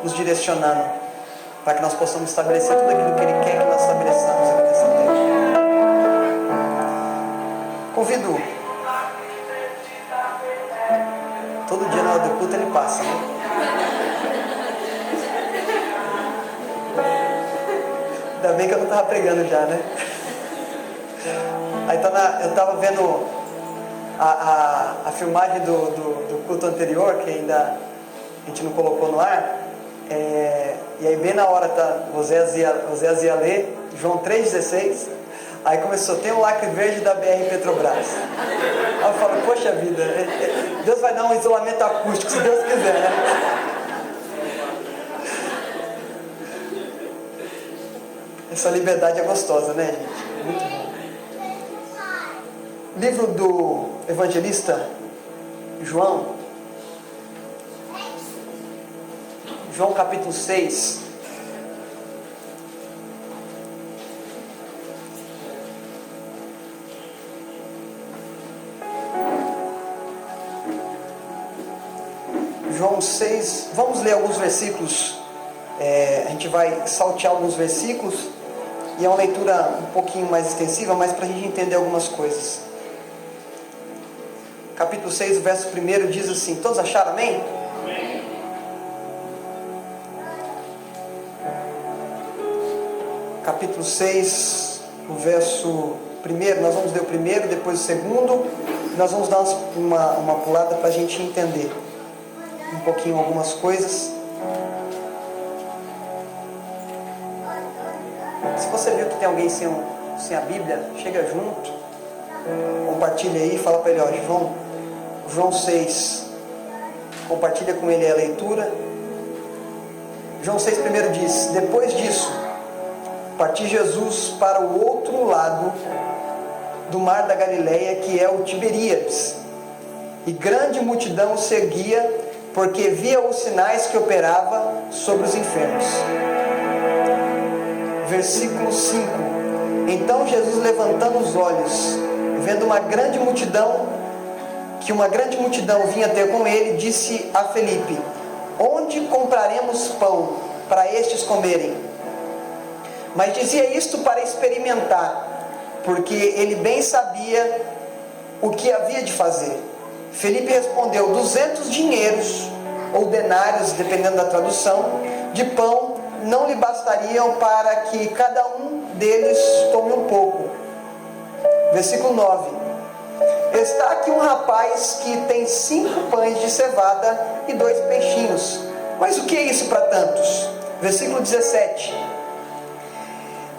Nos direcionando para que nós possamos estabelecer tudo aquilo que Ele quer que nós estabeleçamos aqui nessa terra. Convido. Todo dia na hora do culto ele passa, né? Ainda bem que eu não estava pregando já, né? Aí eu estava vendo a filmagem do culto anterior, que ainda a gente não colocou no ar. E aí bem na hora o Zé ia ler João 3,16. Aí começou, tem um lacre verde da BR Petrobras. Aí eu falo, poxa vida, Deus vai dar um isolamento acústico, se Deus quiser, né? Essa liberdade é gostosa, né, gente? Muito bom. Livro do evangelista João capítulo 6. João 6, vamos ler alguns versículos. A gente vai saltear alguns versículos. E é uma leitura um pouquinho mais extensiva, mas para a gente entender algumas coisas. Capítulo 6, o verso 1 diz assim: todos acharam, amém? Amém. Capítulo 6, o verso 1, nós vamos ler o primeiro, depois o segundo. Nós vamos dar uma pulada para a gente entender um pouquinho algumas coisas. Se você viu que tem alguém sem a Bíblia, chega junto, compartilha aí, fala para ele, João 6, compartilha com ele a leitura. João 6 primeiro diz: depois disso, partiu Jesus para o outro lado do mar da Galileia, que é o Tiberíades, e grande multidão o seguia, porque via os sinais que operava sobre os enfermos. Versículo 5. Então Jesus, levantando os olhos, vendo que uma grande multidão vinha ter com ele, disse a Felipe: onde compraremos pão para estes comerem? Mas dizia isto para experimentar, porque ele bem sabia o que havia de fazer. Felipe respondeu: 200 dinheiros, ou denários, dependendo da tradução, de pão não lhe bastariam para que cada um deles tome um pouco. Versículo 9. Está aqui um rapaz que tem 5 pães de cevada e 2 peixinhos. Mas o que é isso para tantos? Versículo 17.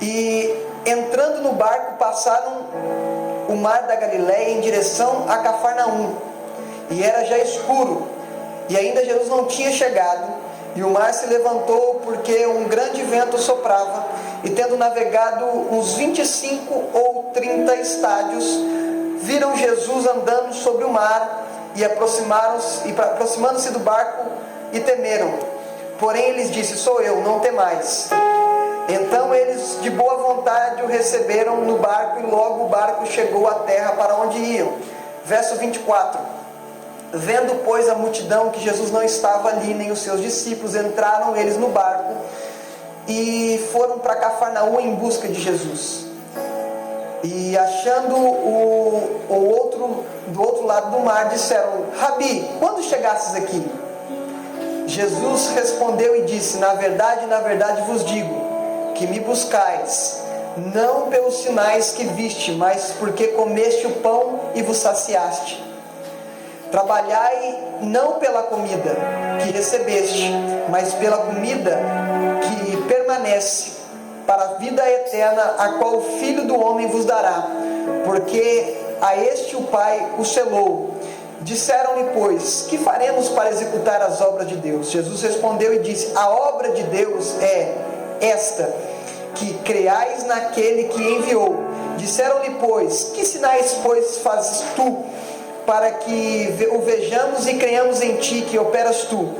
E entrando no barco, passaram o mar da Galileia em direção a Cafarnaum. E era já escuro, e ainda Jesus não tinha chegado. E o mar se levantou, porque um grande vento soprava. E tendo navegado uns 25 ou 30 estádios, viram Jesus andando sobre o mar, e aproximando-se do barco, e temeram. Porém ele lhes disse: sou eu, não temais. Então eles de boa vontade o receberam no barco, e logo o barco chegou à terra para onde iam. Verso 24. Vendo, pois, a multidão que Jesus não estava ali, nem os seus discípulos, entraram eles no barco e foram para Cafarnaum em busca de Jesus. E achando do outro lado do mar, disseram: Rabi, quando chegastes aqui? Jesus respondeu e disse: na verdade vos digo, que me buscais, não pelos sinais que viste, mas porque comeste o pão e vos saciaste. Trabalhai não pela comida que recebeste, mas pela comida que permanece para a vida eterna, a qual o Filho do Homem vos dará, porque a este o Pai o selou. Disseram-lhe, pois, que faremos para executar as obras de Deus? Jesus respondeu e disse: a obra de Deus é esta, que creais naquele que enviou. Disseram-lhe, pois, que sinais, pois, fazes tu, para que o vejamos e creiamos em ti, que operas tu?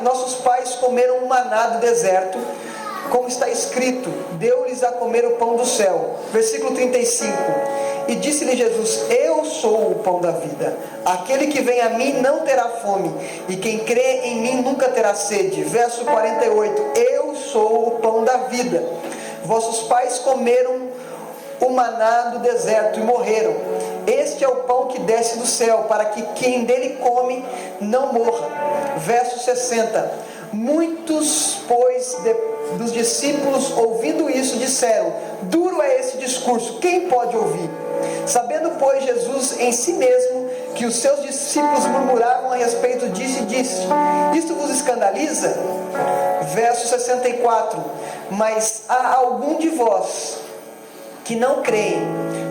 Nossos pais comeram um maná do deserto, como está escrito, deu-lhes a comer o pão do céu. Versículo 35. E disse-lhe Jesus, eu sou o pão da vida. Aquele que vem a mim não terá fome, e quem crê em mim nunca terá sede. Verso 48. Eu sou o pão da vida. Vossos pais comeram o maná do deserto e morreram. Este é o pão que desce do céu, para que quem dele come não morra. Verso 60. Muitos, pois, dos discípulos, ouvindo isso, disseram, duro é esse discurso, quem pode ouvir? Sabendo, pois, Jesus em si mesmo, que os seus discípulos murmuravam a respeito disso, e disse, isto vos escandaliza? Verso 64. Mas há algum de vós que não creem,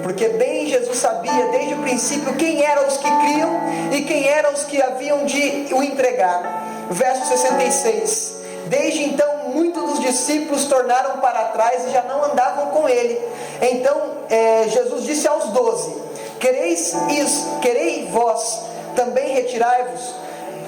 porque bem Jesus sabia desde o princípio quem eram os que criam e quem eram os que haviam de o entregar. Verso 66. Desde então muitos dos discípulos tornaram para trás e já não andavam com ele. Então Jesus disse aos 12, quereis vós também retirai-vos?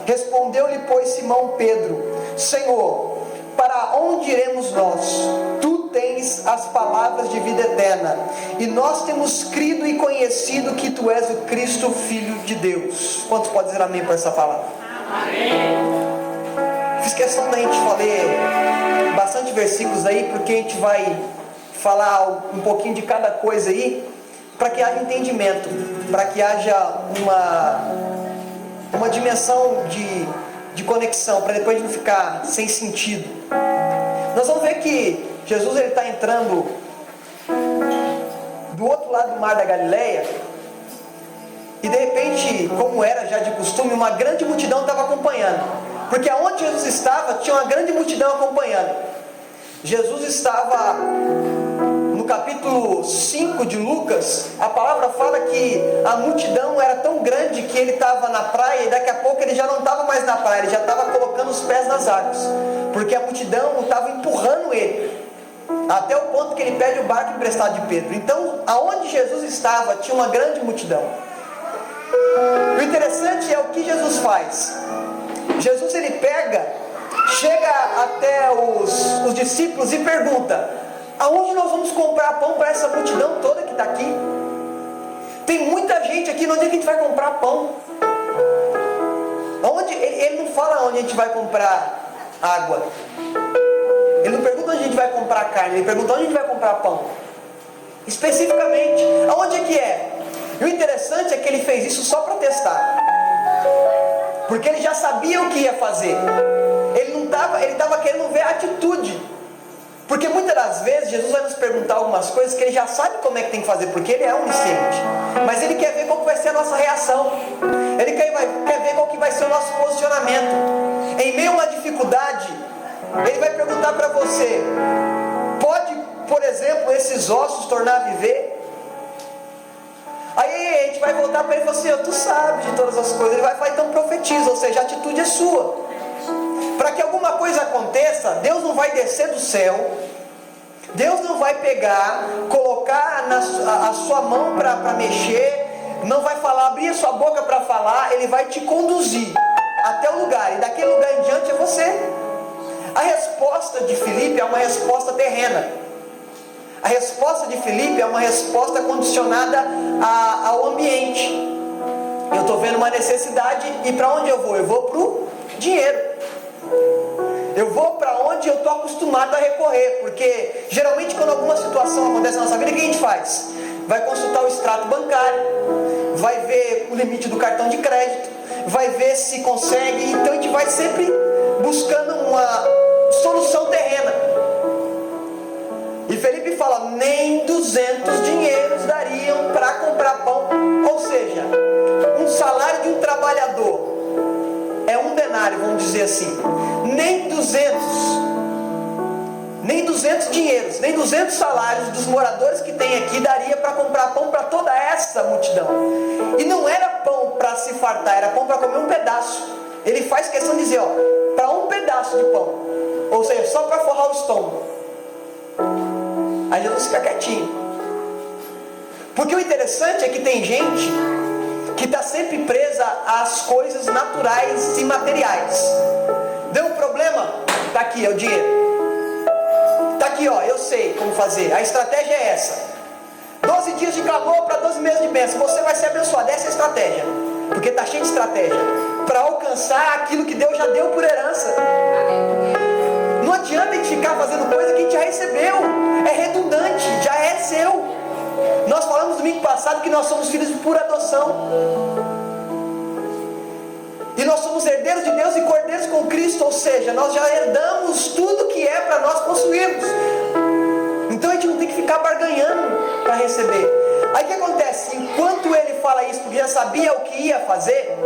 Respondeu-lhe, pois, Simão Pedro, Senhor, para onde iremos nós? Tu tens as palavras de vida eterna, e nós temos crido e conhecido que Tu és o Cristo, Filho de Deus. Quantos podem dizer amém por essa palavra? Amém. Fiz questão da gente ler bastante versículos aí, porque a gente vai falar um pouquinho de cada coisa aí, para que haja entendimento, para que haja uma dimensão de conexão, para depois não ficar sem sentido. Nós vamos ver que Jesus está entrando do outro lado do mar da Galileia, e de repente, como era já de costume, uma grande multidão estava acompanhando, porque aonde Jesus estava, tinha uma grande multidão acompanhando. Jesus estava no capítulo 5 de Lucas, a palavra fala que a multidão era tão grande que ele estava na praia, e daqui a pouco ele já não estava mais na praia, ele já estava colocando os pés nas águas, porque a multidão estava empurrando ele, até o ponto que ele pede o barco emprestado de Pedro. Então, aonde Jesus estava, tinha uma grande multidão. O interessante é o que Jesus faz. Jesus, ele chega até os discípulos e pergunta, aonde nós vamos comprar pão para essa multidão toda que está aqui? Tem muita gente aqui, onde é que a gente vai comprar pão? Ele não fala onde a gente vai comprar água, ele não pergunta onde a gente vai comprar carne, ele pergunta onde a gente vai comprar pão. Especificamente, aonde é que é? E o interessante é que ele fez isso só para testar, porque ele já sabia o que ia fazer. Ele estava querendo ver a atitude, porque muitas das vezes Jesus vai nos perguntar algumas coisas que ele já sabe como é que tem que fazer, porque ele é onisciente, mas ele quer ver qual que vai ser a nossa reação, ele quer ver qual que vai ser o nosso posicionamento. Em meio a uma dificuldade, ele vai perguntar para você, pode, por exemplo, esses ossos tornar a viver? Aí a gente vai voltar para ele e falar assim, tu sabe de todas as coisas. Ele vai falar, então profetiza, ou seja, a atitude é sua. Para que alguma coisa aconteça, Deus não vai descer do céu, Deus não vai pegar, colocar a sua mão para mexer, não vai falar, abrir a sua boca para falar, Ele vai te conduzir até o lugar, e daquele lugar em diante é você. A resposta de Filipe é uma resposta terrena. A resposta de Filipe é uma resposta condicionada ao ambiente. Eu estou vendo uma necessidade, e para onde eu vou? Eu vou para o dinheiro. Eu vou para onde eu estou acostumado a recorrer, porque geralmente quando alguma situação acontece na nossa vida, o que a gente faz? Vai consultar o extrato bancário, vai ver o limite do cartão de crédito, vai ver se consegue. Então a gente vai sempre buscando uma solução terrena. E Felipe fala, nem 200 dinheiros dariam para comprar pão. Ou seja, um salário de um trabalhador é um denário, vamos dizer assim. Nem 200 dinheiros, nem 200 salários dos moradores que tem aqui daria para comprar pão para toda essa multidão. E não era pão para se fartar, era pão para comer um pedaço. Ele faz questão de dizer, para um pedaço de pão. Ou seja, só para forrar o estômago. Aí Jesus fica quietinho. Porque o interessante é que tem gente que está sempre presa às coisas naturais e materiais. Deu um problema? Está aqui, é o dinheiro. Está aqui, ó, eu sei como fazer. A estratégia é essa: 12 dias de clamor para 12 meses de bênção. Você vai ser abençoado. Essa é a estratégia. Porque está cheio de estratégia para alcançar aquilo que Deus já deu por herança. Não adianta a gente ficar fazendo coisa que a gente já recebeu. É redundante, já é seu. Nós falamos domingo passado que nós somos filhos por adoção. E nós somos herdeiros de Deus e cordeiros com Cristo. Ou seja, nós já herdamos tudo que é para nós possuirmos. Então a gente não tem que ficar barganhando para receber. Aí o que acontece? Enquanto ele fala isso, porque já sabia o que ia fazer,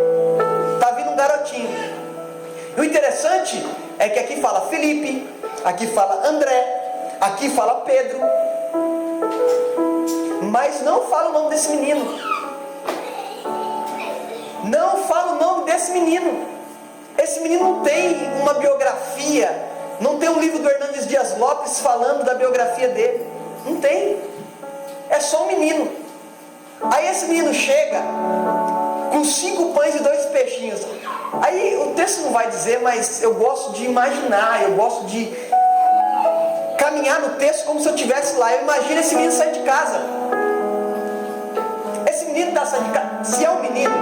está vindo um garotinho. E o interessante é que aqui fala Felipe, aqui fala André, aqui fala Pedro, mas não fala o nome desse menino. Não fala o nome desse menino. Esse menino não tem uma biografia, não tem um livro do Hernandes Dias Lopes falando da biografia dele. Não tem. É só um menino. Aí esse menino chega com 5 pães e 2 peixinhos. Aí o texto não vai dizer, mas eu gosto de imaginar, eu gosto de caminhar no texto como se eu estivesse lá. Eu imagino esse menino sair de casa. Esse menino está saindo de casa. Se é um menino,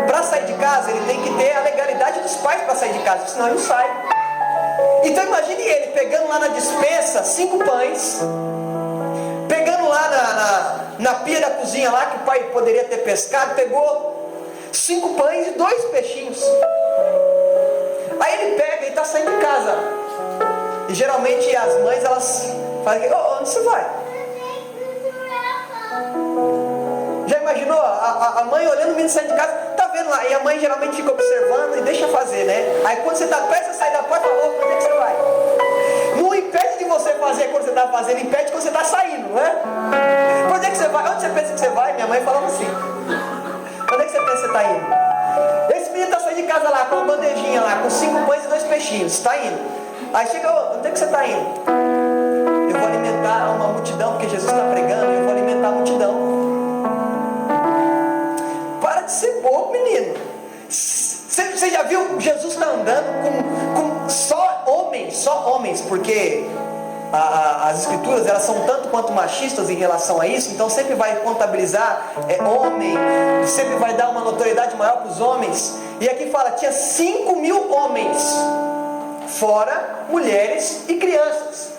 para sair de casa ele tem que ter a legalidade dos pais para sair de casa, senão ele não sai. Então imagine ele pegando lá na despensa 5 pães, pegando lá na pia da cozinha lá, que o pai poderia ter pescado, pegou 5 pães e 2 peixinhos. Aí ele pega e está saindo de casa. E geralmente as mães, elas fazem: onde você vai? Já imaginou a mãe olhando o menino sair de casa? Tá vendo lá? E a mãe geralmente fica observando e deixa fazer, né? Aí quando você está prestes a sair da porta, fala: onde é que você vai? Não impede de você fazer quando você está fazendo, impede quando você está saindo, não é? Por onde é que você vai? Onde você pensa que você vai? Minha mãe falava assim: onde é que você pensa que você está indo? Esse menino está saindo de casa lá, com uma bandejinha lá, com 5 pães e 2 peixinhos, está indo. Aí chega: onde é que você está indo? Eu vou alimentar uma multidão, porque Jesus está pregando, eu vou alimentar a multidão. Para de ser bobo, menino. Você já viu? Jesus está andando com só homens, porque as escrituras, elas são tanto quanto machistas em relação a isso. Então sempre vai contabilizar homem, sempre vai dar uma notoriedade maior para os homens. E aqui fala, tinha 5.000 homens, fora mulheres e crianças.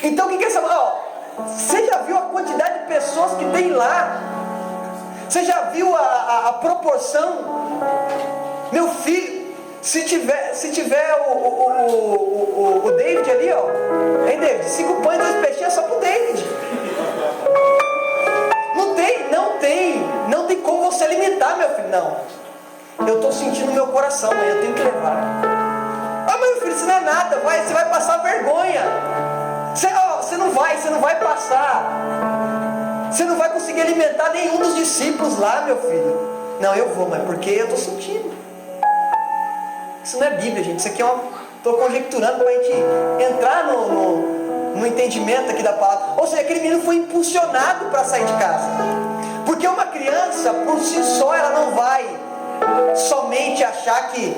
Então o que é essa? Você já viu a quantidade de pessoas que tem lá? Você já viu a proporção? Meu filho, se tiver o David ali, ó. Hein, David? 5 pães e 2 peixinhos é só pro David. Não tem como você limitar, meu filho. Não. Eu estou sentindo no meu coração, mas eu tenho que levar. Meu filho, isso não é nada. Você vai passar vergonha. Você não vai passar. Você não vai conseguir alimentar nenhum dos discípulos lá, meu filho. Não, eu vou, mas porque eu estou sentindo. Isso não é Bíblia, gente. Isso aqui estou conjecturando para a gente entrar no entendimento aqui da palavra. Ou seja, aquele menino foi impulsionado para sair de casa. Porque uma criança, por si só, ela não vai somente achar que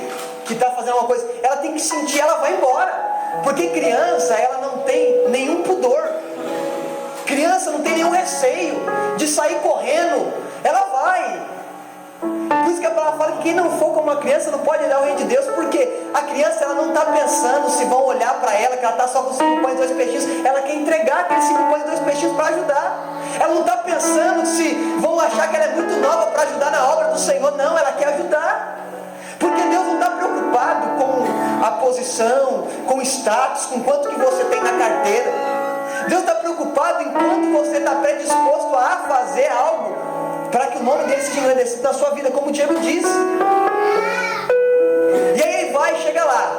está fazendo uma coisa. Ela tem que sentir, ela vai embora. Porque criança, ela não tem nenhum pudor. Criança não tem nenhum receio de sair correndo. Ela vai. Por isso que a palavra fala que quem não for como uma criança não pode olhar o reino de Deus. Porque a criança, ela não está pensando se vão olhar para ela, que ela está só com 5 pães e 2 peixinhos. Ela quer entregar aqueles 5 pães e 2 peixinhos para ajudar. Ela não está pensando se vão achar que ela é muito nova para ajudar na obra do Senhor. Não, ela quer ajudar. Porque Deus não está preocupado com a posição, com o status, com quanto que você tem na carteira. Deus está preocupado em quanto você está predisposto a fazer algo para que o nome dele seja engrandecido na sua vida, como o Diego disse. E aí ele vai e chega lá.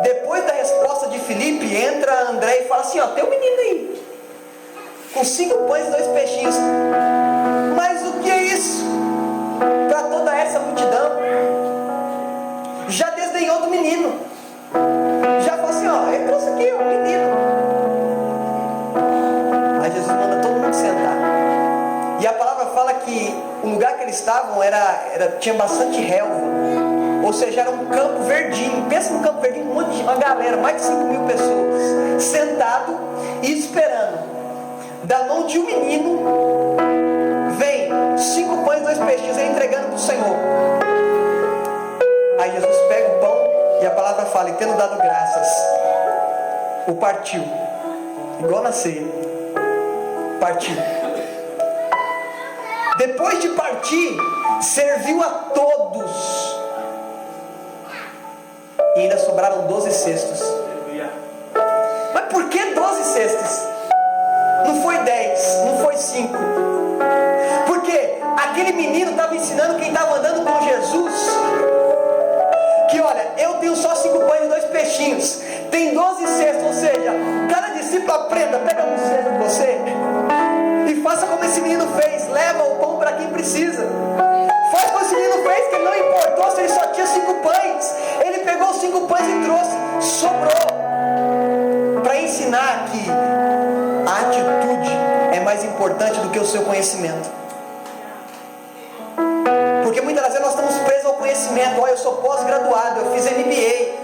Depois da resposta de Filipe, entra André e fala assim: tem um menino aí, com 5 pães e 2 peixinhos. Mas o que é isso para toda essa multidão? Já desdenhou do menino. ó, ele trouxe aqui um menino. Aí Jesus manda todo mundo sentar. E a palavra fala que o lugar que eles estavam tinha bastante relva. Ou seja, era um campo verdinho. Pensa num campo verdinho, uma galera, mais de 5.000 pessoas, sentado e esperando. Da mão de um menino, vem 5 pães e 2 peixinhos, ele entregando para o Senhor. Aí Jesus pega o pão e a palavra fala, e tendo dado graças, o partiu. Igual na ceia. Partiu. Depois de partir, serviu a todos. E ainda sobraram 12 cestos. Mas por que 12 cestos? Não foi 10, não foi 5. Porque aquele menino estava ensinando quem estava andando com Jesus que, olha, eu tenho só 5 pães e 2 peixinhos. Tem 12 cestos, ou seja, cada discípulo aprenda, pega um cesto de você e faça como esse menino fez. Leva o pão para quem precisa. Faz como esse menino fez, que ele não importou se ele só tinha 5 pães. Ele pegou os 5 pães e trouxe. Sobrou. Para ensinar que a atitude é mais importante do que o seu conhecimento. Porque muitas vezes nós estamos presos ao conhecimento. Eu sou pós-graduado, eu fiz MBA.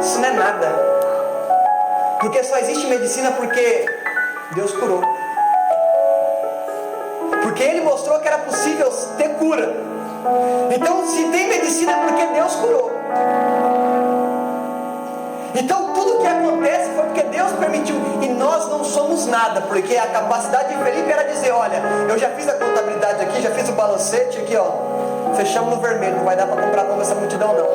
Isso não é nada. Porque só existe medicina porque Deus curou. Porque Ele mostrou que era possível ter cura. Então, se tem medicina é porque Deus curou. Então, tudo que acontece foi porque Deus permitiu. E nós não somos nada. Porque a capacidade de Felipe era dizer, olha, eu já fiz a contabilidade aqui, já fiz o balancete aqui, ó. Fechamos no vermelho, não vai dar para comprar pão essa multidão não.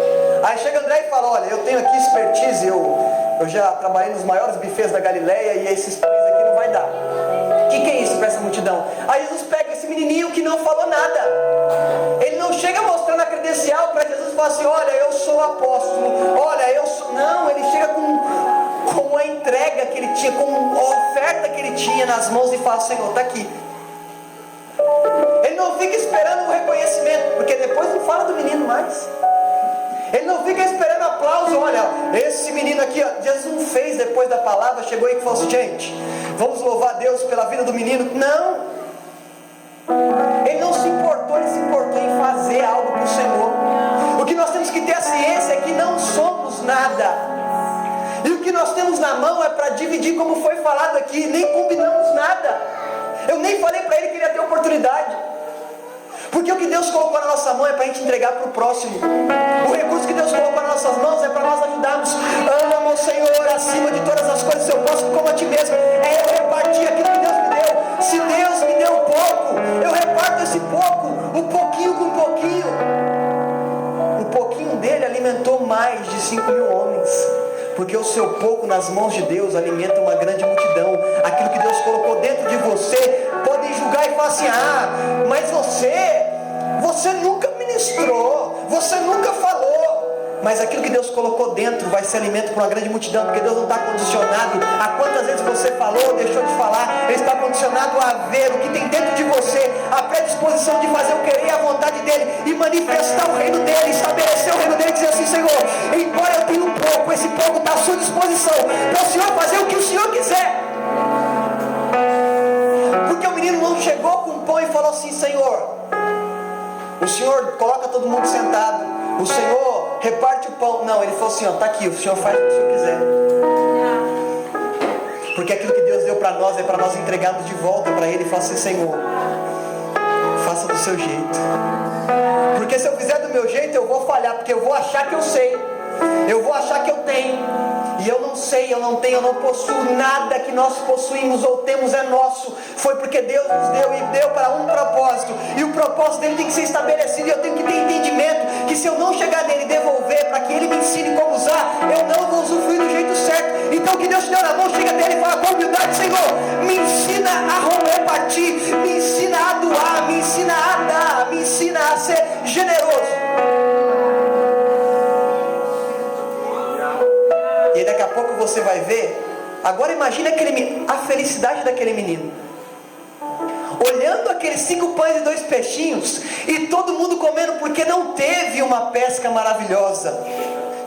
Aí chega André e fala, olha, eu tenho aqui expertise, eu já trabalhei nos maiores bufês da Galileia e esses pães aqui não vai dar. O que é isso para essa multidão? Aí Jesus pega esse menininho que não falou nada. Ele não chega mostrando a credencial para Jesus e fala assim, olha, eu sou apóstolo, olha, eu sou... Não, ele chega com a entrega que ele tinha, com a oferta que ele tinha nas mãos e fala, Senhor, está aqui. Ele não fica esperando o reconhecimento, porque depois não fala do menino mais. Ele não fica esperando aplauso. Olha, esse menino aqui, ó, Jesus não fez depois da palavra, chegou aí e falou assim, gente, vamos louvar Deus pela vida do menino. Não. Ele não se importou, ele se importou em fazer algo para o Senhor. O que nós temos que ter a ciência é que não somos nada. E o que nós temos na mão é para dividir, como foi falado aqui. Nem combinamos nada. Eu nem falei para ele que ele ia ter oportunidade. Porque o que Deus colocou na nossa mão é para a gente entregar para o próximo. O recurso que Deus colocou nas nossas mãos é para nós ajudarmos. Ama o Senhor acima de todas as coisas, eu posso como a ti mesmo. É eu repartir aquilo que Deus me deu. Se Deus me deu pouco, eu reparto esse pouco, um pouquinho com pouquinho. O pouquinho dele alimentou mais de 5.000 homens. Porque o seu pouco nas mãos de Deus alimenta uma grande multidão. Aquilo que Deus colocou dentro de você, podem julgar e falar assim, mas você nunca ministrou, você nunca falou. Mas aquilo que Deus colocou dentro vai ser alimento para uma grande multidão. Porque Deus não está condicionado a quantas vezes você falou, deixou de falar. Ele está condicionado a ver o que tem dentro de você, a predisposição de fazer o querer e a vontade dele, e manifestar o reino dele, estabelecer o reino dele, e dizer assim, Senhor, embora eu tenha um pouco, esse pouco está à sua disposição, para o Senhor fazer o que o Senhor quiser. Porque o menino não chegou com o pão e falou assim, Senhor, o Senhor coloca todo mundo sentado, o Senhor reparte o pão. Não, ele falou assim, está aqui, o Senhor faz o que o Senhor quiser. Porque aquilo que Deus deu para nós é para nós entregarmos de volta para Ele e falar assim, Senhor, faça do seu jeito. Porque se eu fizer do meu jeito eu vou falhar, porque eu vou achar que eu sei, eu vou achar que eu tenho, e eu não sei, eu não tenho, eu não possuo. Nada que nós possuímos ou temos é nosso. Foi porque Deus nos deu, e deu para um propósito, e o propósito dele tem que ser estabelecido. E eu tenho que ter entendimento que se eu não chegar nele e devolver para que ele me ensine como usar, eu não vou usufruir do jeito certo. Então o que Deus te deu na mão, chega dele e fala com humildade, Senhor, me ensina a repartir, me ensina a doar, me ensina a dar, me ensina a ser generoso. E daqui a pouco você vai ver. Agora imagine a felicidade daquele menino, olhando aqueles 5 pães e 2 peixinhos, e todo mundo comendo, porque não teve uma pesca maravilhosa,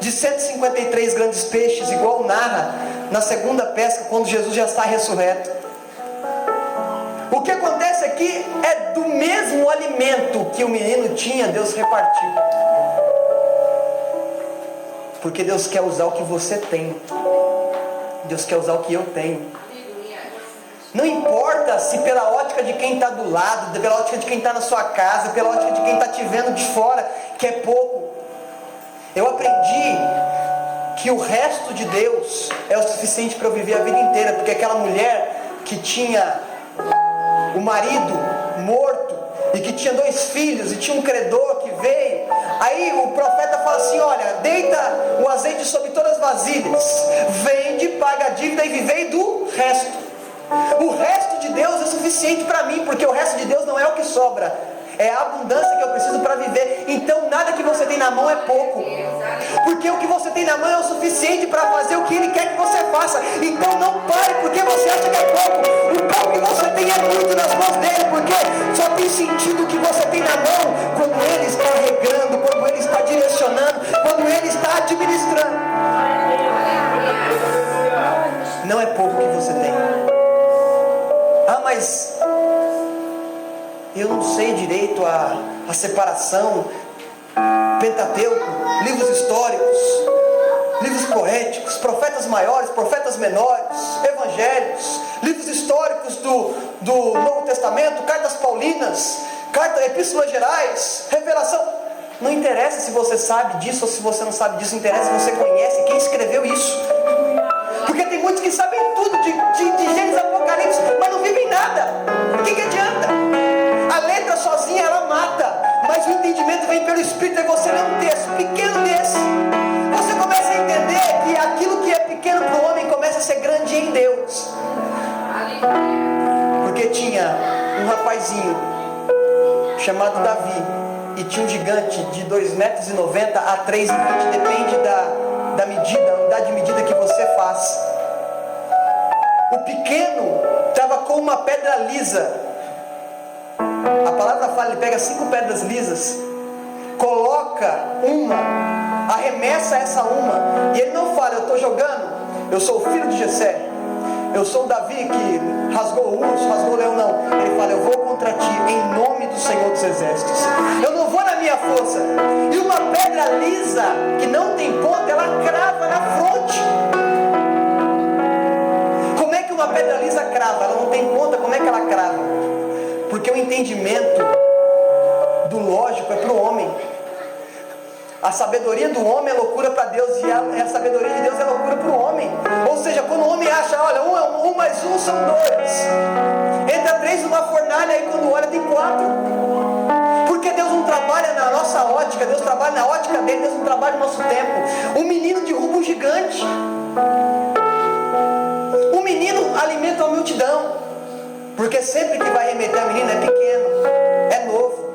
de 153 grandes peixes, igual narra na segunda pesca, quando Jesus já está ressurreto. O que acontece aqui é do mesmo alimento que o menino tinha, Deus repartiu. Porque Deus quer usar o que você tem. Deus quer usar o que eu tenho. Não importa se pela ótica de quem está do lado, pela ótica de quem está na sua casa, pela ótica de quem está te vendo de fora, que é pouco. Eu aprendi que o resto de Deus é o suficiente para eu viver a vida inteira. Porque aquela mulher que tinha o marido morto e que tinha 2 filhos e tinha um credor que veio, aí o profeta fala assim: olha, deita o azeite sobre todas as vasilhas, vende, paga a dívida e vivei do resto. O resto de Deus é suficiente para mim, porque o resto de Deus não é o que sobra, é a abundância que eu preciso para viver. Então nada que você tem na mão é pouco, porque o que você tem na mão é o suficiente para fazer o que Ele quer que você faça. Então não pare porque você acha que é pouco. O pouco que você tem é muito nas mãos dele, porque só tem sentido o que você tem na mão quando Ele está regando, quando Ele está direcionando, quando Ele está administrando. Não é pouco que você tem. Ah, mas eu não sei direito a separação, Pentateuco, livros históricos, livros poéticos, profetas maiores, profetas menores, evangelhos, livros históricos do Novo Testamento, cartas paulinas, epístolas gerais, revelação. Não interessa se você sabe disso ou se você não sabe disso, interessa se você conhece quem escreveu isso. Porque tem muitos que sabem tudo de Gênesis, Apocalipse, mas não vivem nada. O que adianta? A letra sozinha ela mata, mas o entendimento vem pelo Espírito. E você lê um texto pequeno desse, você começa a entender que aquilo que é pequeno para o homem começa a ser grande em Deus. Porque tinha um rapazinho chamado Davi, e tinha um gigante de 2,90 metros a 3,20 metros, depende da medida, a unidade de medida que você faz. O pequeno estava com uma pedra lisa. A palavra fala, ele pega 5 pedras lisas, coloca uma, arremessa essa uma, e ele não fala: eu estou jogando, eu sou o filho de Jessé, eu sou o Davi que rasgou o urso, rasgou o leão. Não, ele fala: eu vou contra ti em nome do Senhor dos Exércitos. Eu não vou na minha força. E uma pedra lisa que não tem ponta, ela crava na fronte. Como é que uma pedra lisa crava? Ela não tem ponta, como é que ela crava? Porque o entendimento do lógico é para o homem. A sabedoria do homem é loucura para Deus, e a sabedoria de Deus é loucura para o homem. Ou seja, quando o homem acha, olha, 1 mais 1 são 2, entra 3 numa fornalha, e quando olha tem 4. Porque Deus não trabalha na nossa ótica, Deus trabalha na ótica dele, Deus não trabalha no nosso tempo. Um menino derruba um gigante, um menino alimenta a multidão, porque sempre que vai remeter a menina é pequeno, é novo.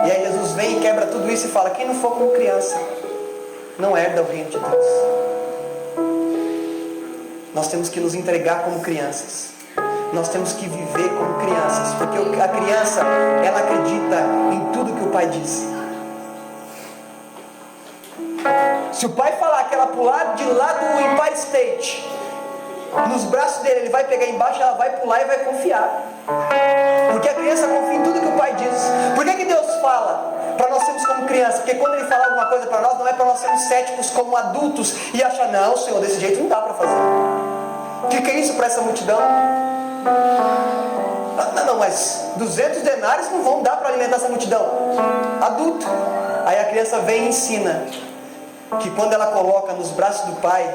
E aí Jesus vem e quebra tudo isso e fala: quem não for como criança não herda o reino de Deus. Nós temos que nos entregar como crianças. Nós temos que viver como crianças, porque a criança, ela acredita em tudo que o pai diz. Se o pai falar que ela pular de lá do Empire State, nos braços dele, ele vai pegar embaixo, ela vai pular e vai confiar. Porque a criança confia em tudo que o pai diz. Por que Deus fala para nós sermos como criança? Porque quando ele fala alguma coisa para nós, não é para nós sermos céticos como adultos e achar: não, Senhor, desse jeito não dá para fazer. O que é isso para essa multidão? Não, mas 200 denários não vão dar para alimentar essa multidão. Adulto. Aí a criança vem e ensina que quando ela coloca nos braços do pai,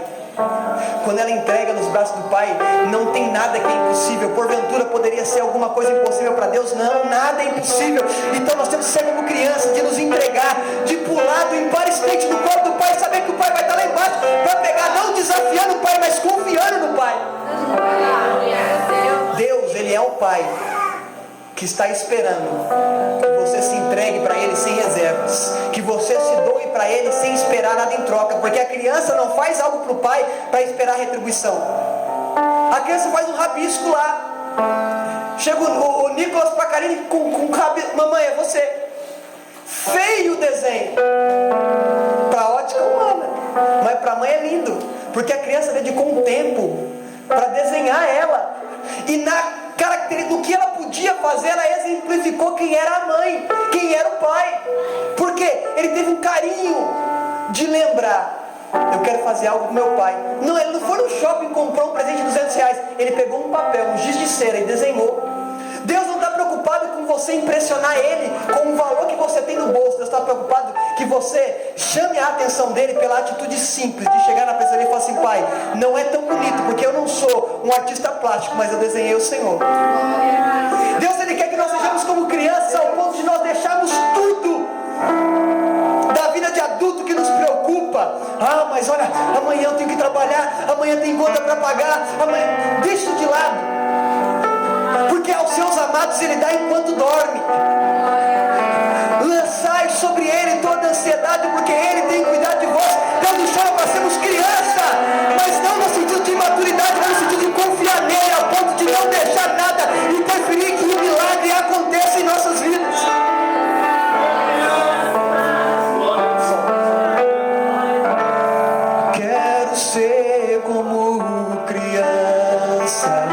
quando ela entrega nos braços do pai, não tem nada que é impossível. Porventura poderia ser alguma coisa impossível para Deus? Não, nada é impossível. Então nós temos que ser como criança, de nos entregar, de pular do Empire State no colo do pai, saber que o pai vai estar lá embaixo para pegar, não desafiando o pai, mas confiando no pai. Deus, ele é o pai que está esperando que você se entregue para ele sem reservas, que você se doe para ele sem esperar nada em troca, porque a criança não faz algo para o pai para esperar retribuição. A criança faz um rabisco lá, chega o Nicolas Pacarini com rabisco: mamãe, é você. Feio o desenho. Para ótica humana. Mas para a mãe é lindo, porque a criança dedicou um tempo para desenhar ela. E na característica do que ela podia fazer, ela exemplificou quem era a mãe, quem era o pai. Porque ele teve um carinho de lembrar: eu quero fazer algo com meu pai. Não, ele não foi no shopping e comprou um presente de R$200. Ele pegou um papel, um giz de cera e desenhou. Deus não está preocupado com você impressionar Ele com o valor que você tem no bolso. Deus está preocupado que você chame a atenção dEle pela atitude simples de chegar na pessoa dele e falar assim: Pai, não é tão bonito, porque eu não sou um artista plástico, mas eu desenhei o Senhor. Deus, Ele quer que nós sejamos como crianças, ao ponto de nós deixarmos tudo da vida de adulto que nos preocupa. Ah, mas olha, amanhã eu tenho que trabalhar, amanhã tem conta para pagar, amanhã... Deixa de lado. Porque aos seus amados Ele dá enquanto dorme. Lançai sobre Ele toda a ansiedade, porque Ele tem cuidado de vós. Deus nos chama para sermos criança, mas não no sentido de maturidade, mas no sentido de confiar nele, ao ponto de não deixar nada interferir que o milagre aconteça em nossas vidas. Quero ser como criança,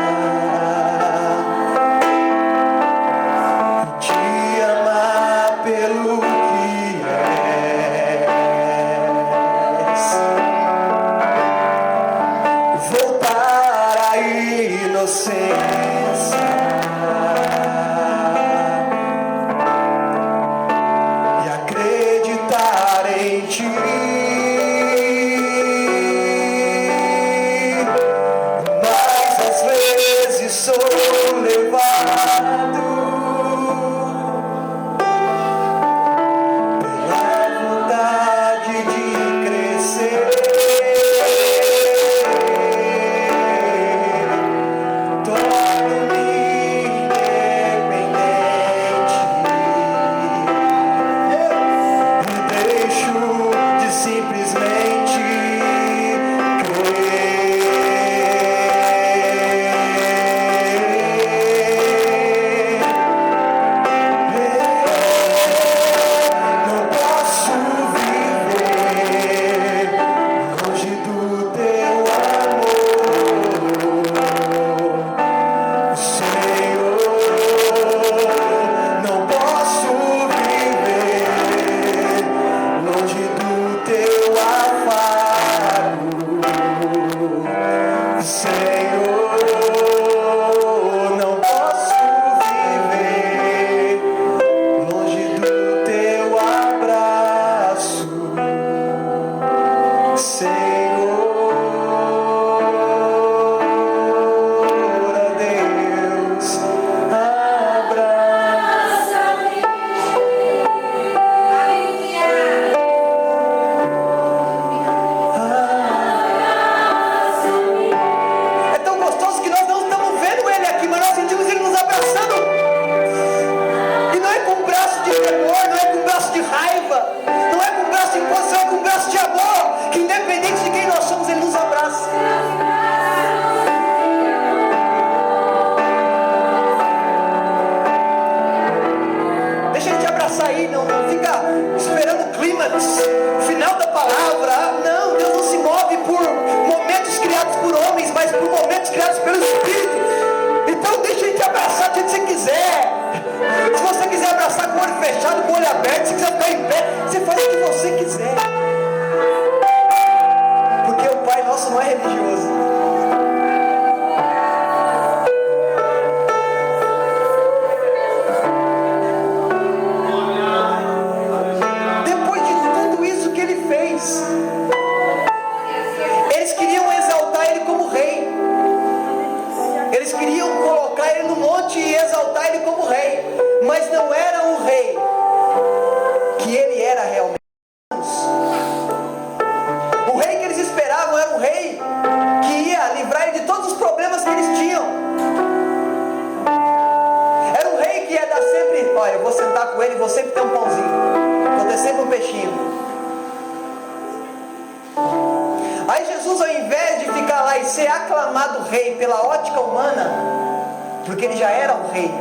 porque ele já era um rei,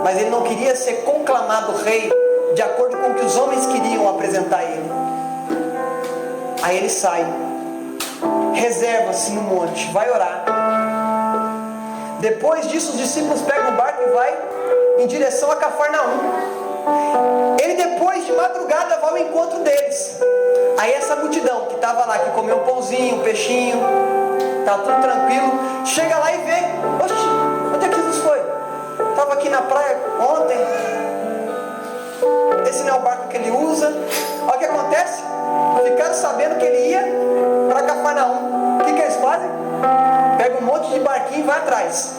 mas ele não queria ser conclamado rei de acordo com o que os homens queriam apresentar a ele. Aí ele sai, reserva-se no monte, vai orar. Depois disso, os discípulos pegam o barco e vai em direção a Cafarnaum. Ele depois de madrugada vai ao encontro deles. Aí essa multidão que estava lá, que comeu um pãozinho, um peixinho, tá tudo tranquilo, chega lá e vê: oxe, onde é que Jesus foi? Estava aqui na praia ontem. Esse não é o barco que ele usa. Olha o que acontece. Ficaram sabendo que ele ia para Cafarnaum. O que eles fazem? Pega um monte de barquinho e vai atrás.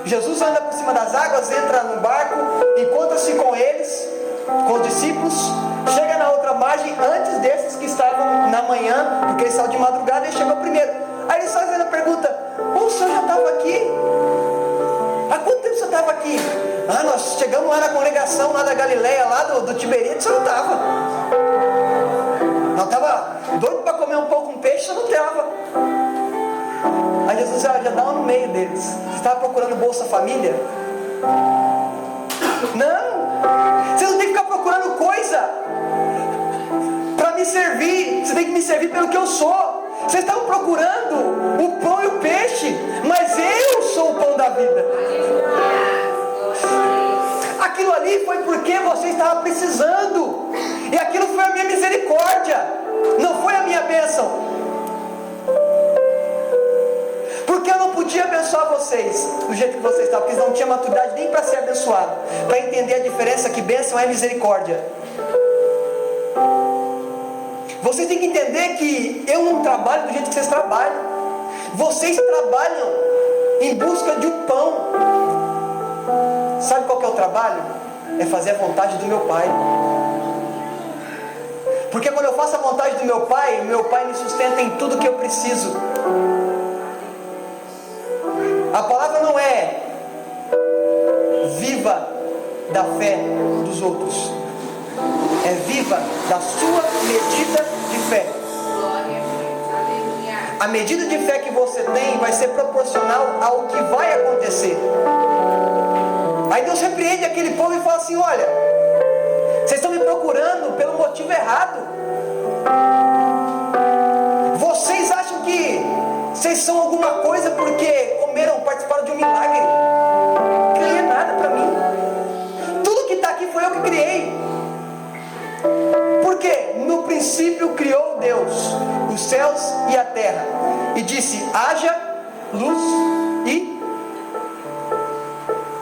Jesus anda por cima das águas, entra no barco, encontra-se com eles, com os discípulos, chega na outra margem antes desses que estavam na manhã, porque eles estavam de madrugada e ele chegou primeiro. Aí eles fazem a pergunta: o senhor já estava aqui? Há quanto tempo você estava aqui? Ah, nós chegamos lá na congregação, lá da Galileia, lá do Tiberíades, você não estava. Não estava doido para comer um pouco um peixe, você não estava. Aí Jesus já dá no meio deles. Você estava procurando Bolsa Família? Não! Você não tem que ficar procurando coisa para me servir. Você tem que me servir pelo que eu sou. Vocês estavam procurando o pão e o peixe, mas eu sou o pão da vida. Aquilo ali foi porque você estava precisando, e aquilo foi a minha misericórdia, não foi a minha bênção. Porque eu não podia abençoar vocês do jeito que vocês estavam, porque eles não tinham maturidade nem para ser abençoado, para entender a diferença que bênção é misericórdia. Vocês têm que entender que eu não trabalho do jeito que vocês trabalham. Vocês trabalham em busca de um pão. Sabe qual que é o trabalho? É fazer a vontade do meu Pai. Porque quando eu faço a vontade do meu Pai me sustenta em tudo que eu preciso. A palavra não é viva da fé dos outros, é viva da sua medida de fé. A medida de fé que você tem vai ser proporcional ao que vai acontecer. Aí Deus repreende aquele povo e fala assim: olha, vocês estão me procurando pelo motivo errado. Vocês acham que vocês são alguma coisa porque participaram de um milagre. Não criei nada para mim. Tudo que está aqui foi eu que criei. Porque no princípio criou Deus os céus e a terra, e disse: haja luz. E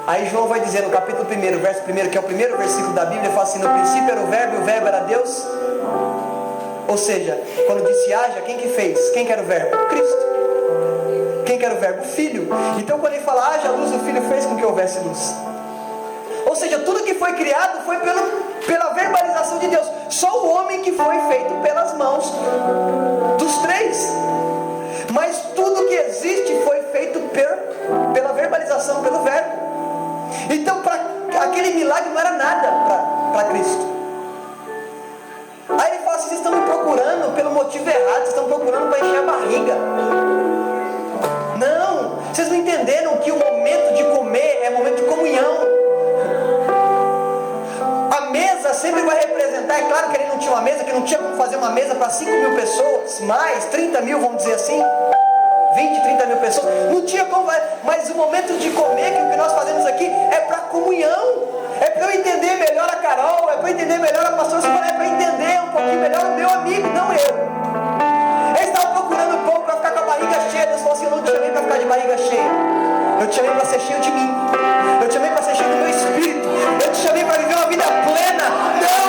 aí João vai dizer no capítulo 1, verso 1, que é o primeiro versículo da Bíblia, fala assim: no princípio era o verbo, e o verbo era Deus. Ou seja, quando disse haja, quem que fez? Quem que era o verbo? Cristo. Quem que era o verbo? O Filho. Então quando ele fala haja luz, o Filho fez com que houvesse luz. Ou seja, tudo que foi criado foi pela verbalização de Deus. Só o homem que foi feito pelas mãos dos três. Mas tudo que existe foi feito pela verbalização, pelo verbo. Então aquele milagre não era nada para Cristo. Aí ele fala assim: vocês estão me procurando pelo motivo errado, vocês estão procurando para encher a barriga. Não, vocês não entenderam que o momento de comer é momento de comunhão. A mesa sempre vai representar, é claro que ele não tinha uma mesa, que não tinha como fazer uma mesa para 5.000 pessoas, mais 30.000, vamos dizer assim, 20, 30.000 pessoas, não tinha como, mas o momento de comer, que o que nós fazemos aqui é para comunhão, é para eu entender melhor a Carol, é para eu entender melhor a pastora Simone, é para entender um pouquinho melhor o meu amigo, não eu. Eles estavam procurando pão para ficar com a barriga cheia. Deus falou assim: eu não te chamei para ficar de barriga cheia, eu te chamei para ser cheio de mim, eu te chamei para ser cheio do meu espírito, eu te chamei para viver uma vida plena, não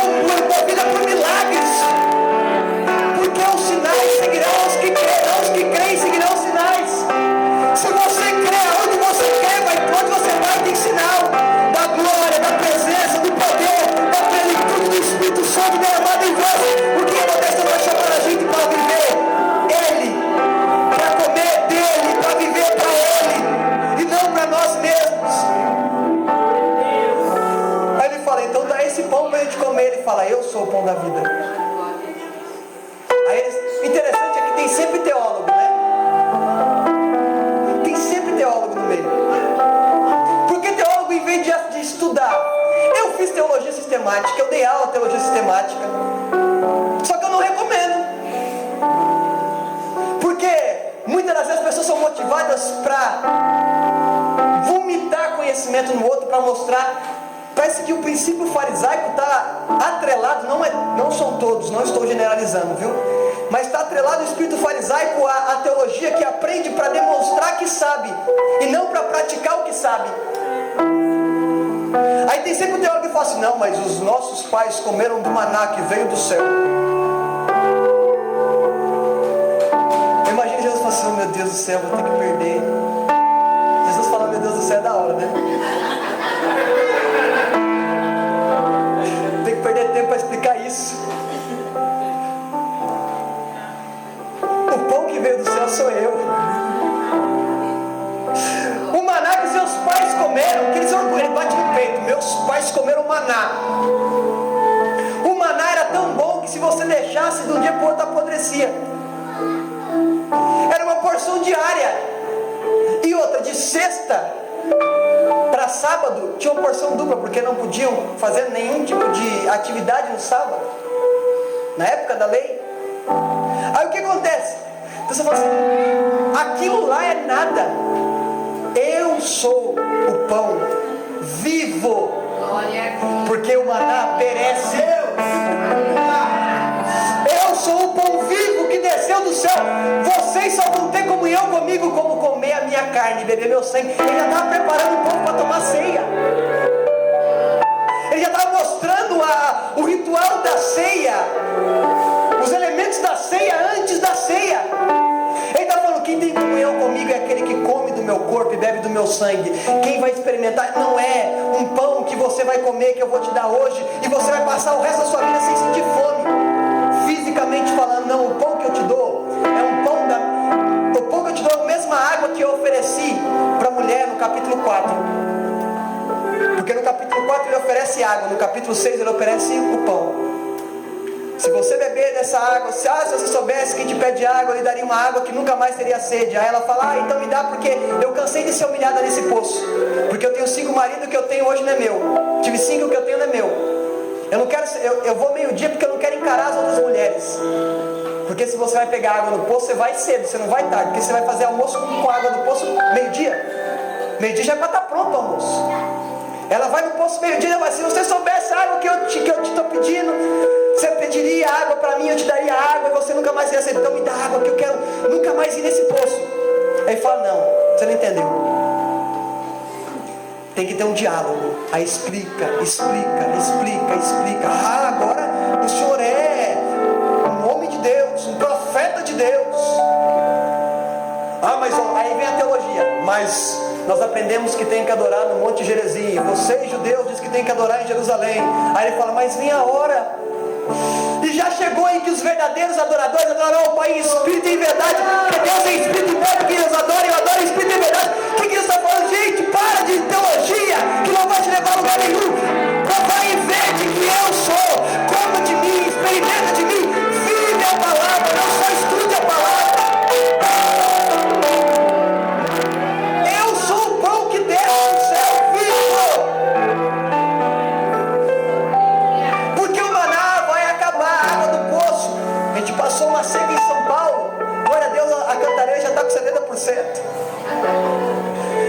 uma vida por milagres, porque os sinais seguirão os que crerão, os que creem seguirão os sinais. Se você crê, onde você quer, onde você vai, tem sinal da glória, da presença, do poder, da plenitude do Espírito Santo derramado em vós. O que acontece? Vai chamar a gente para viver Ele, para comer dele, para viver para Ele e não para nós mesmos. Aí ele fala: então dá esse pão para a gente comer. Ele fala: eu sou o pão da vida. Aí interessante é que tem sempre teólogo, né? Tem sempre teólogo no meio. Porque teólogo, em vez de estudar, eu fiz teologia sistemática, eu dei aula de teologia sistemática, só que eu não recomendo. pessoas são motivadas para vomitar conhecimento no outro, para mostrar. Parece que o princípio farisaico está atrelado, não são todos, não estou generalizando, viu? Mas está atrelado o espírito farisaico à teologia que aprende para demonstrar que sabe, e não para praticar o que sabe. Aí tem sempre um teólogo que fala assim: não, mas os nossos pais comeram do maná que veio do céu. Eu imagino Jesus falando assim: oh, meu Deus do céu, vou ter que perder. Jesus fala: meu Deus do céu, é da hora, né? Tem que perder tempo para explicar isso. O pão que veio do céu sou eu. O maná que seus pais comeram, que ele bate no peito: meus pais comeram maná. O maná era tão bom que se você deixasse de um dia para o outro apodrecia. Era uma porção diária. E outra, de sexta para sábado tinha uma porção dupla, porque não podiam fazer nenhum tipo de atividade no sábado, na época da lei. Aí o que acontece? Então você fala assim: aquilo lá é nada. Eu sou o pão vivo, porque o maná perece. Eu sou o pão vivo que desceu do céu. Vocês só vão ter comunhão comigo como comer a minha carne e beber meu sangue. Ele já estava preparando o povo para tomar ceia. Ele já estava mostrando o ritual da ceia, os elementos da ceia antes da ceia. Ele está falando: quem tem comunhão comigo é aquele que come do meu corpo e bebe do meu sangue. Quem vai experimentar não é um pão que você vai comer, que eu vou te dar hoje, e você vai passar o resto da sua vida sem sentir fome, fisicamente falando. Não, o pão que eu te dou é um pão o pão que eu te dou é a mesma água que eu ofereci para a mulher no capítulo 4. Porque no capítulo 4 ele oferece água, no capítulo 6 ele oferece o pão. Se você beber dessa água, se você soubesse quem te pede água, eu lhe daria uma água que nunca mais teria sede. Aí ela fala: então me dá, porque eu cansei de ser humilhada nesse poço. Porque eu tenho 5 maridos, que eu tenho hoje não é meu. Tive 5, que eu tenho não é meu. Eu não quero, eu vou meio-dia porque eu não quero encarar as outras mulheres. Porque se você vai pegar água no poço, você vai cedo, você não vai tarde. Porque você vai fazer almoço com água no poço meio-dia. Meio-dia já é para estar pronto o almoço. Ela vai no poço meio-dia e ela vai: se você soubesse a água que eu te estou pedindo, você pediria água para mim, eu te daria água, e você nunca mais ia ser. Então me dá água, que eu quero nunca mais ir nesse poço. Aí ele fala: não, você não entendeu. Tem que ter um diálogo. Aí explica. Ah, agora o senhor é um homem de Deus, um profeta de Deus. Ah, mas aí vem a teologia. Mas nós aprendemos que tem que adorar no Monte Gerizim. Vocês, judeus, dizem que tem que adorar em Jerusalém. Aí ele fala: mas vem a hora. E já chegou em que os verdadeiros adoradores adorarão o Pai em espírito e em verdade. Porque Deus é espírito e verdade, que eles adoram, eu adoro em espírito e em verdade. O que Deus está falando? Gente, para de teologia, que não vai te levar a lugar nenhum. Vai e vede que eu sou. Coma de mim, experimenta de mim. Vive a palavra, não só estude a palavra. Eu sou o pão que desce do céu vivo. Porque o maná vai acabar, a água do poço. A gente passou uma seca em São Paulo. Glória a Deus, a Cantareira já está com 70%.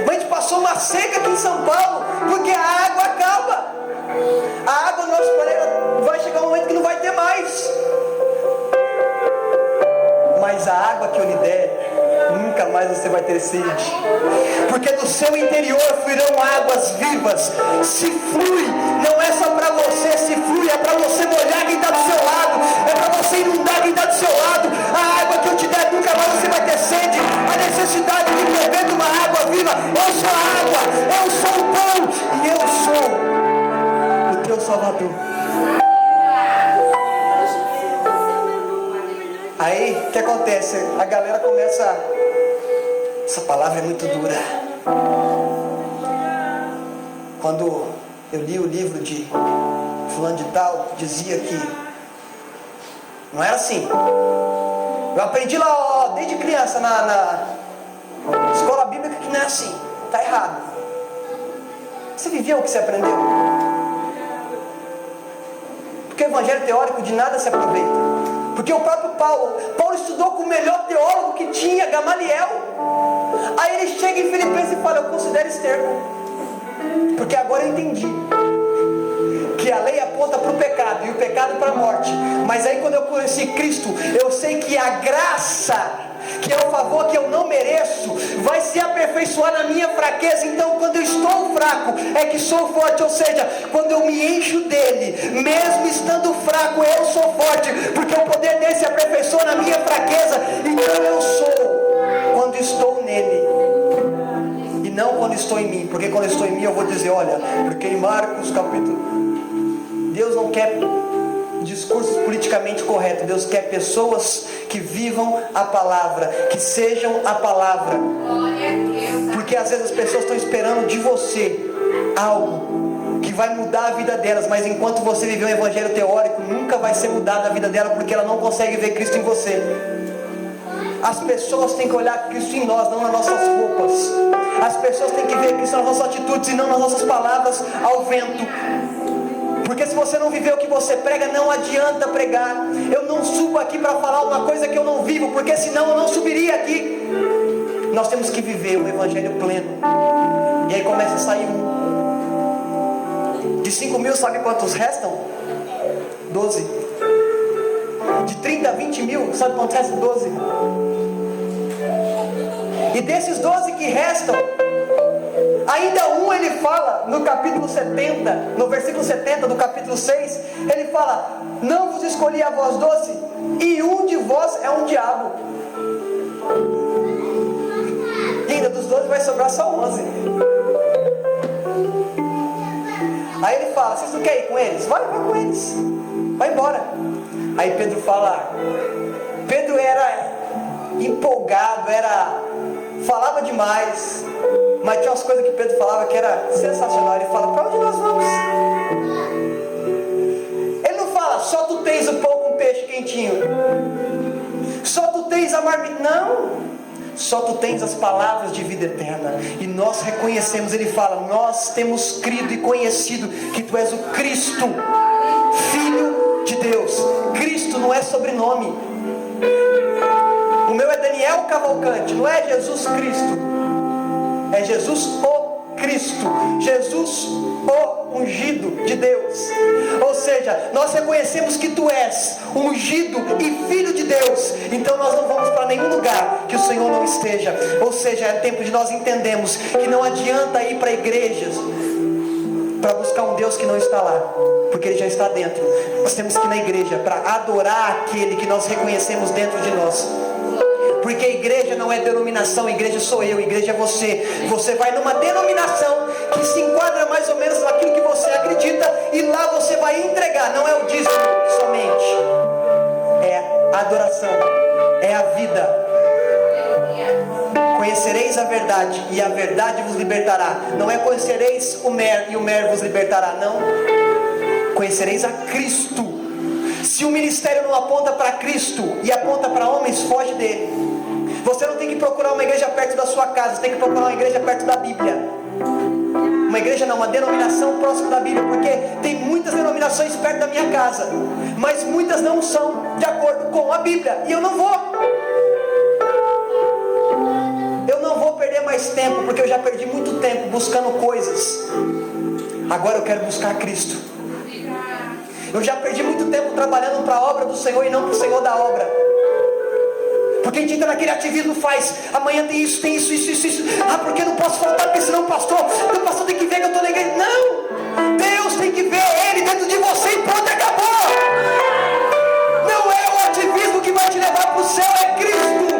Mas a gente passou uma seca aqui em São Paulo, porque a água acaba. A água do nosso planeta vai chegar um momento que não vai ter mais. Mas a água que eu lhe der, nunca mais você vai ter sede. Porque do seu interior fluirão águas vivas. Se flui, não é só para você, se flui, é para você molhar quem está do seu lado, é para você inundar quem está do seu lado. A água que eu te der, nunca mais você vai ter sede. A necessidade de beber de uma água viva. Eu sou a água, eu sou o pão, e eu sou o teu Salvador. Aí, o que acontece? A galera começa: essa palavra é muito dura. Quando eu li o livro de fulano de tal, dizia que não era assim. Eu aprendi lá, desde criança, na escola bíblica, que não é assim. Está errado. Você viveu o que você aprendeu? Porque o evangelho teórico de nada se aproveita. Porque o próprio Paulo estudou com o melhor teólogo que tinha, Gamaliel. quero esterco. Porque agora eu entendi que a lei aponta para o pecado e o pecado para a morte. Mas aí quando eu conheci Cristo, eu sei que a graça, que é o favor que eu não mereço, vai se aperfeiçoar na minha fraqueza. Então quando eu estou fraco, é que sou forte. Ou seja, quando eu me encho dele, mesmo estando fraco, eu sou forte, porque o poder dele se aperfeiçoa na minha fraqueza. Então eu sou quando estou nele, e não quando estou em mim. Porque quando eu estou em mim, eu vou dizer, olha, porque em Marcos capítulo... Deus não quer discursos politicamente corretos. Deus quer pessoas que vivam a palavra, que sejam a palavra. Porque às vezes as pessoas estão esperando de você algo que vai mudar a vida delas, mas enquanto você viver um evangelho teórico, nunca vai ser mudada a vida dela, porque ela não consegue ver Cristo em você. As pessoas têm que olhar Cristo em nós, não nas nossas roupas. As pessoas têm que ver Cristo nas nossas atitudes e não nas nossas palavras ao vento. Porque se você não viver o que você prega, não adianta pregar. Eu não subo aqui para falar uma coisa que eu não vivo, porque senão eu não subiria aqui. Nós temos que viver o evangelho pleno. E aí começa a sair de 5 mil, sabe quantos restam? 12. De 30 a 20 mil, sabe quantos restam? 12. E desses 12 que restam, ainda um ele fala no capítulo 70, no versículo 70 do capítulo 6, ele fala, não vos escolhi a vós 12, e um de vós é um diabo. E ainda dos 12 vai sobrar só 11. Aí ele fala, vocês não querem ir com eles? Vai com eles, vai embora. Aí Pedro fala, Pedro era empolgado, falava demais, mas tinha umas coisas que Pedro falava que era sensacional. Ele fala, para onde nós vamos? Ele não fala, só tu tens o pão com peixe quentinho, só tu tens a marmita, não, só tu tens as palavras de vida eterna. E nós reconhecemos, ele fala, nós temos crido e conhecido que tu és o Cristo, Filho de Deus. Cristo não é sobrenome. O meu é Daniel Cavalcante, não é Jesus Cristo, é Jesus o Cristo, Jesus o ungido de Deus. Ou seja, nós reconhecemos que tu és ungido e filho de Deus, então nós não vamos para nenhum lugar que o Senhor não esteja. Ou seja, é tempo de nós entendermos que não adianta ir para igrejas para buscar um Deus que não está lá, porque Ele já está dentro. Nós temos que ir na igreja para adorar aquele que nós reconhecemos dentro de nós. Porque a igreja não é denominação, a igreja sou eu, a igreja é você. Você vai numa denominação que se enquadra mais ou menos naquilo que você acredita, e lá você vai entregar, não é o dízimo somente, é a adoração, é a vida. Conhecereis a verdade e a verdade vos libertará. Não é conhecereis o mer e o mer vos libertará, não. Conhecereis a Cristo. Se o ministério não aponta para Cristo e aponta para homens, foge dele. Você não tem que procurar uma igreja perto da sua casa, você tem que procurar uma igreja perto da Bíblia. Uma igreja não, uma denominação próxima da Bíblia. Porque tem muitas denominações perto da minha casa, mas muitas não são de acordo com a Bíblia. E eu não vou perder mais tempo, porque eu já perdi muito tempo buscando coisas. Agora eu quero buscar Cristo. Eu já perdi muito tempo trabalhando para a obra do Senhor e não para o Senhor da obra. Porque a gente entra naquele ativismo, faz, amanhã tem isso. Ah, porque eu não posso faltar, porque senão o pastor tem que ver que eu estou na igreja. Não! Deus tem que ver Ele dentro de você e pronto, acabou! Não é o ativismo que vai te levar para o céu, é Cristo!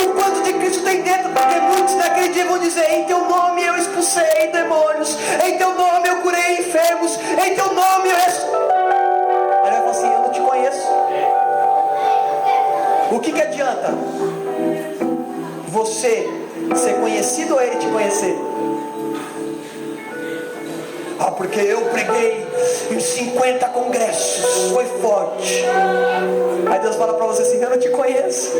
O quanto de Cristo tem dentro, porque muitos naquele dia vão dizer, em teu nome eu expulsei demônios, em teu nome eu curei enfermos, em teu nome eu... Aí ele vai falar assim, eu não te conheço. O que adianta você ser conhecido ou Ele te conhecer? Ah, porque eu preguei em 50 congressos, foi forte. Aí Deus fala para você assim, eu não te conheço.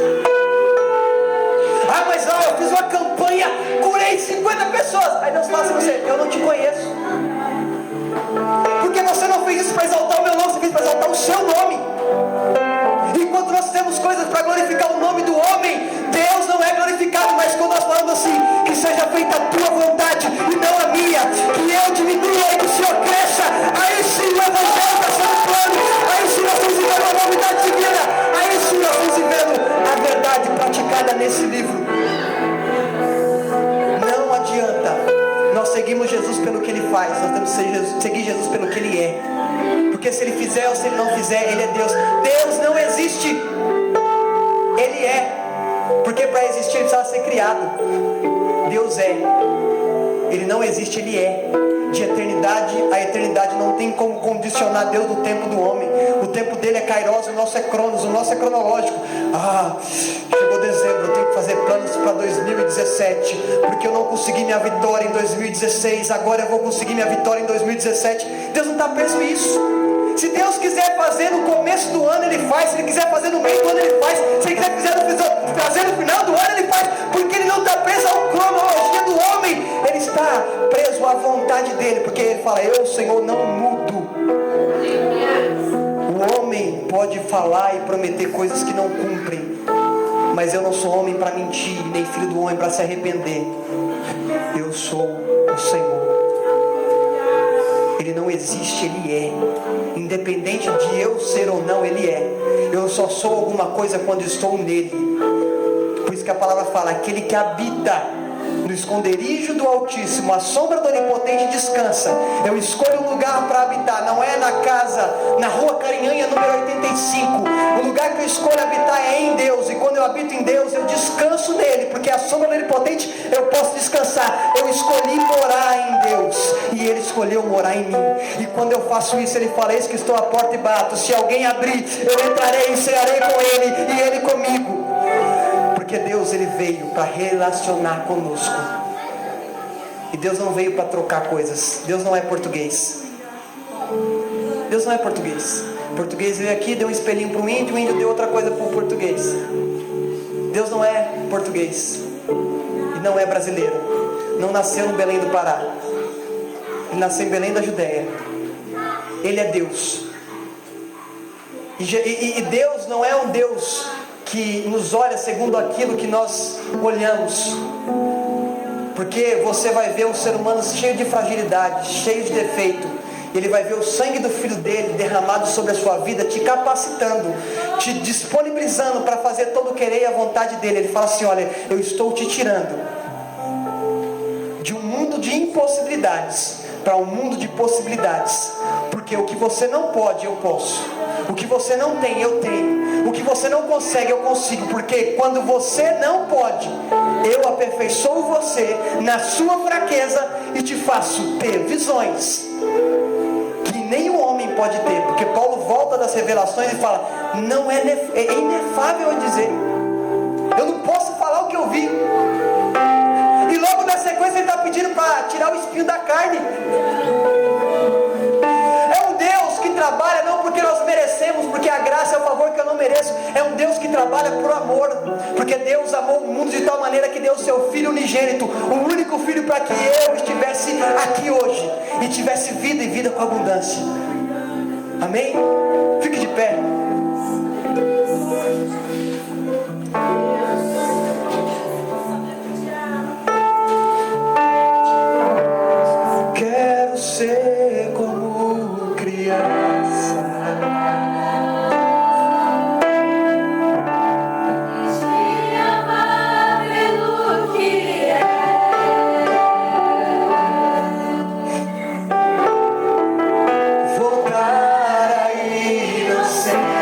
Ah, mas não, eu fiz uma campanha, curei 50 pessoas. Aí Deus fala assim, você, eu não te conheço. Porque você não fez isso para exaltar o meu nome, você fez para exaltar o seu nome. Enquanto nós temos coisas para glorificar o nome do homem, Deus não é glorificado. Mas quando nós falamos assim, que seja feita a tua vontade e não a minha, que eu diminua e que o Senhor cresça. Aí sim o Evangelho está sendo plano, aí sim nós estamos vivendo a novidade divina, aí sim nós estamos vivendo a verdade praticada nesse livro. Não adianta, nós seguimos Jesus pelo que Ele faz, nós temos que seguir Jesus pelo que Ele é, porque se Ele fizer ou se Ele não fizer, Ele é Deus. Deus não existe, Ele é, porque para existir Ele precisava ser criado. Deus é, Ele não existe, Ele é. De eternidade a eternidade não tem como condicionar Deus do tempo do homem. O tempo dele é kairos, o nosso é cronos, o nosso é cronológico. Chegou dezembro, eu tenho que fazer planos para 2017, porque eu não consegui minha vitória em 2016, agora eu vou conseguir minha vitória em 2017. Deus não está preso nisso. Se Deus quiser fazer no começo do ano, Ele faz. Se Ele quiser fazer no meio do ano, Ele faz. Se Ele quiser fazer no final do ano, Ele faz. Porque Ele não está preso à cronologia do homem. Ele está preso à vontade dEle. Porque Ele fala, eu, Senhor, não mudo. O homem pode falar e prometer coisas que não cumprem, mas eu não sou homem para mentir, nem filho do homem para se arrepender. Eu sou o Senhor. Ele não existe, Ele é. Independente de eu ser ou não, Ele é. Eu só sou alguma coisa quando estou nele. Por isso que a palavra fala, aquele que habita no esconderijo do Altíssimo, a sombra do Onipotente descansa. Eu escolho um lugar para habitar, não é na casa, na rua Carinhanha número 85. O lugar que eu escolho habitar é em Deus. E quando eu habito em Deus, eu descanso nele, porque a sombra do Onipotente eu posso descansar. Eu escolhi morar em Deus e Ele escolheu morar em mim. E quando eu faço isso, Ele fala, eis que estou à porta e bato. Se alguém abrir, eu entrarei e cearei com Ele e Ele comigo. Porque Deus, Ele veio para relacionar conosco. E Deus não veio para trocar coisas. Deus não é português. Deus não é português. O português veio aqui, deu um espelhinho para o índio deu outra coisa para o português. Deus não é português. E não é brasileiro. Não nasceu no Belém do Pará. Ele nasceu em Belém da Judéia. Ele é Deus. E Deus não é um Deus que nos olha segundo aquilo que nós olhamos, porque você vai ver um ser humano cheio de fragilidade, cheio de defeito. Ele vai ver o sangue do Filho dele derramado sobre a sua vida, te capacitando, te disponibilizando para fazer todo o querer e a vontade dele. Ele fala assim, olha, eu estou te tirando de um mundo de impossibilidades para um mundo de possibilidades, porque o que você não pode, eu posso. O que você não tem, eu tenho. O que você não consegue, eu consigo. Porque quando você não pode, eu aperfeiçoo você na sua fraqueza e te faço ter visões que nem o homem pode ter. Porque Paulo volta das revelações e fala, não é inefável eu dizer. Eu não posso falar o que eu vi. E logo na sequência ele está pedindo para tirar o espinho da carne. É um Deus que trabalha não porque nós merecemos, porque a graça é o favor que eu não mereço. É um Deus que trabalha por amor, porque Deus amou o mundo de tal maneira que deu o seu Filho unigênito, o único Filho, para que eu estivesse aqui hoje e tivesse vida e vida com abundância. Amém? Fique de pé. Quero ser como criança, te amar pelo que é, voltar à inocência.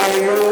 Senhor.